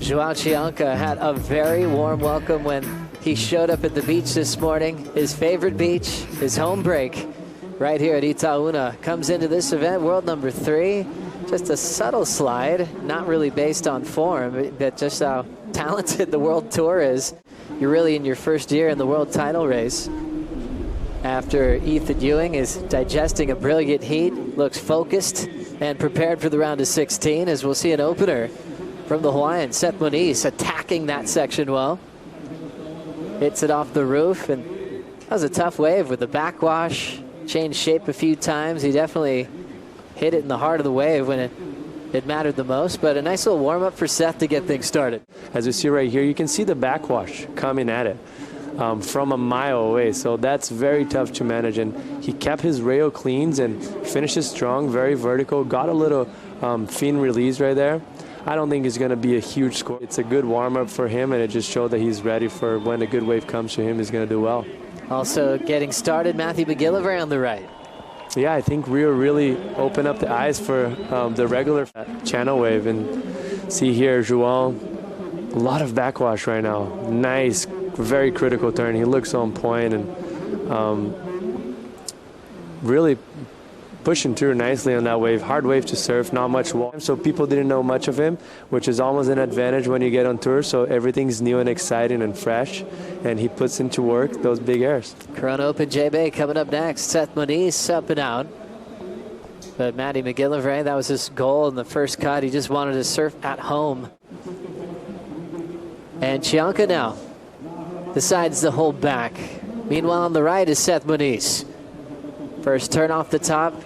João Chumbinho had a very warm welcome when he showed up at the beach this morning. His favorite beach, his home break, right here at Itaúna. Comes into this event, world number 3. Just a subtle slide, not really based on form, but just how talented the World Tour is. You're really in your first year in the world title race. After Ethan Ewing is digesting a brilliant heat, looks focused and prepared for the round of 16, as we'll see an opener from the Hawaiian, Seth Moniz, attacking that section well. Hits it off the roof, and that was a tough wave with the backwash. Changed shape a few times. He definitely hit it in the heart of the wave when it mattered the most, but a nice little warm-up for Seth to get things started. As you see right here, you can see the backwash coming at it from a mile away, so that's very tough to manage, and he kept his rail cleans and finishes strong, very vertical, got a little fin release right there. I don't think it's going to be a huge score. It's a good warm-up for him, and it just showed that he's ready for when a good wave comes to him, he's going to do well. Also getting started, Matthew McGillivray on the right. Yeah, I think Rio really opened up the eyes for the regular channel wave. And see here, João, a lot of backwash right now. Nice, very critical turn. He looks on point and really pushing through nicely on that wave. Hard wave to surf, not much water. So people didn't know much of him, which is almost an advantage when you get on tour. So everything's new and exciting and fresh, and he puts into work those big airs. Corona Open J-Bay coming up next. Seth Moniz up and out. But Matty McGillivray, that was his goal in the first cut. He just wanted to surf at home. And Chumbinho now decides to hold back. Meanwhile, on the right is Seth Moniz. First turn off the top.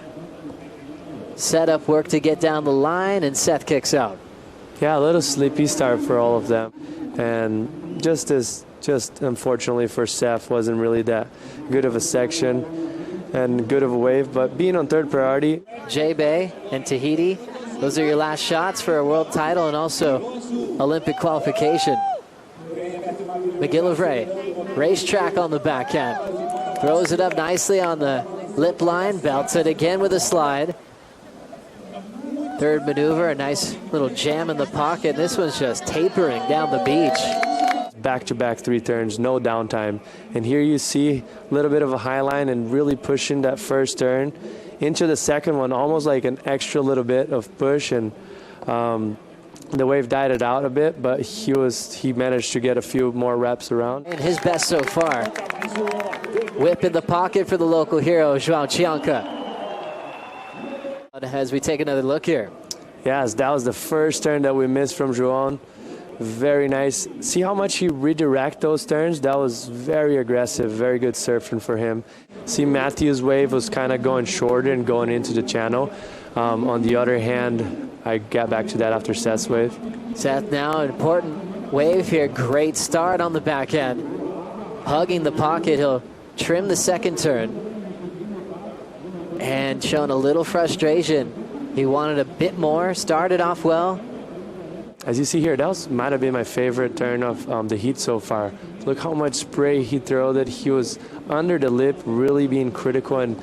Set up work to get down the line, and Seth kicks out. Yeah, a little sleepy start for all of them. And just unfortunately for Seth, wasn't really that good of a section and good of a wave, but being on third priority. J-Bay and Tahiti, those are your last shots for a world title and also Olympic qualification. McGillivray, racetrack on the backhand. Throws it up nicely on the lip line, belts it again with a slide. Third maneuver, a nice little jam in the pocket. This one's just tapering down the beach. Back-to-back 3 turns, no downtime. And here you see a little bit of a high line and really pushing that first turn into the second one, almost like an extra little bit of push. And the wave died it out a bit, but he managed to get a few more reps around. And his best so far. Whip in the pocket for the local hero, João Chumbinho. As we take another look here. Yes, that was the first turn that we missed from João. Very nice. See how much he redirected those turns? That was very aggressive, very good surfing for him. See, Matthew's wave was kind of going shorter and going into the channel. On the other hand, I got back to that after Seth's wave. Seth now, an important wave here. Great start on the backhand. Hugging the pocket, he'll trim the second turn. And showing a little frustration. He wanted a bit more, started off well. As you see here, that might have been my favorite turn of the heat so far. Look how much spray he threw that he was under the lip, really being critical and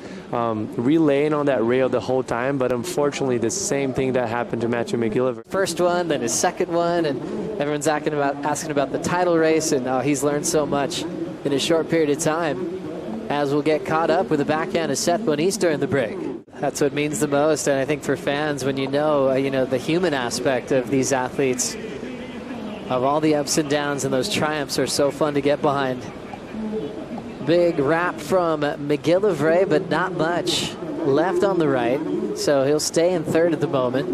relaying on that rail the whole time. But unfortunately, the same thing that happened to Matthew McGillivray. First one, then his second one, and everyone's asking about the title race, and he's learned so much in a short period of time. As we'll get caught up with the backhand of Seth Moniz during the break. That's what means the most, and I think for fans, when you know the human aspect of these athletes, of all the ups and downs, and those triumphs are so fun to get behind. Big wrap from McGillivray, but not much left on the right, so he'll stay in third at the moment.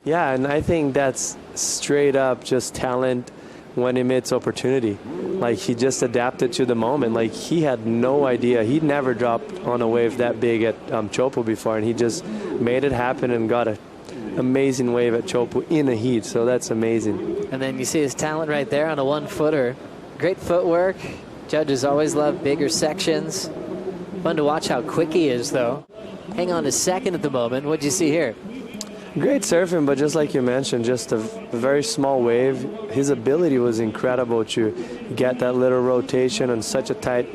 Yeah, and I think that's straight up just talent when it meets opportunity. Like, he just adapted to the moment. Like, he had no idea. He'd never dropped on a wave that big at Chopo before, and he just made it happen and got an amazing wave at Chopo in a heat, so that's amazing. And then you see his talent right there on a 1-footer. Great footwork. Judges always love bigger sections. Fun to watch how quick he is, though. Hang on to second at the moment. What'd you see here? Great surfing, but just like you mentioned, just a very small wave. His ability was incredible to get that little rotation on such a tight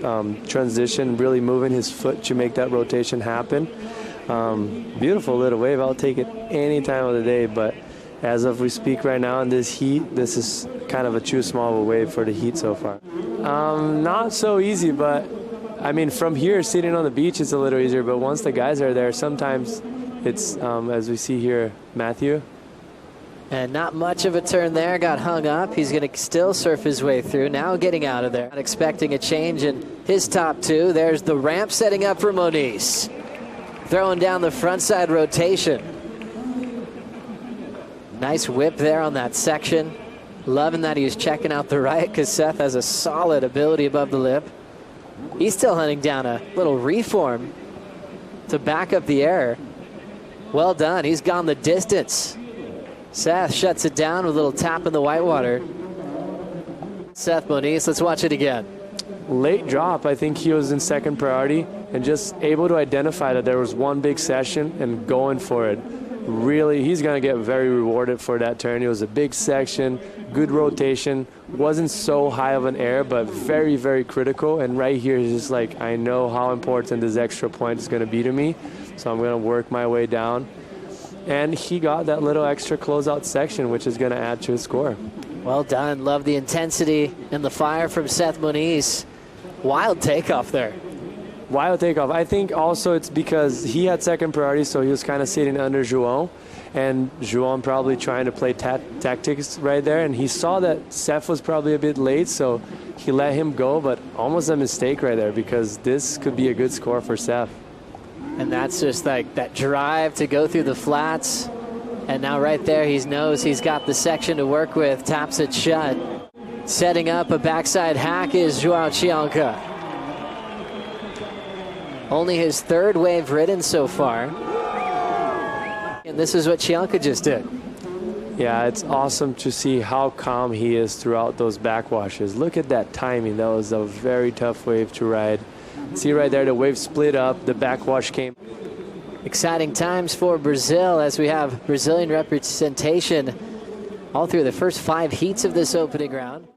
transition, really moving his foot to make that rotation happen. Beautiful little wave. I'll take it any time of the day, but as of we speak right now in this heat, this is kind of a too small of a wave for the heat so far. Not so easy, but I mean, from here, sitting on the beach is a little easier, but once the guys are there, sometimes it's, as we see here, Matthew. And not much of a turn there, got hung up. He's going to still surf his way through, now getting out of there. Not expecting a change in his top two. There's the ramp setting up for Moniz. Throwing down the front side rotation. Nice whip there on that section. Loving that he was checking out the right because Seth has a solid ability above the lip. He's still hunting down a little reform to back up the air. Well done. He's gone the distance. Seth shuts it down with a little tap in the whitewater. Seth Moniz, let's watch it again. Late drop. I think he was in second priority and just able to identify that there was one big session and going for it. Really, he's going to get very rewarded for that turn. It was a big section, good rotation, wasn't so high of an air, but very, very critical. And right here, he's just like, I know how important this extra point is going to be to me, so I'm going to work my way down. And he got that little extra closeout section, which is going to add to his score. Well done. Love the intensity and the fire from Seth Moniz. Wild takeoff there. Wild takeoff. I think also it's because he had second priority, so he was kind of sitting under João, and João probably trying to play tactics right there, and he saw that Seth was probably a bit late, so he let him go, but almost a mistake right there because this could be a good score for Seth. And that's just like that drive to go through the flats, and now right there he knows he's got the section to work with, taps it shut. Setting up a backside hack is João Chumbinho. Only his third wave ridden so far. And this is what Chumbinho just did. Yeah, it's awesome to see how calm he is throughout those backwashes. Look at that timing. That was a very tough wave to ride. See right there, the wave split up, the backwash came. Exciting times for Brazil as we have Brazilian representation all through the first 5 heats of this opening round.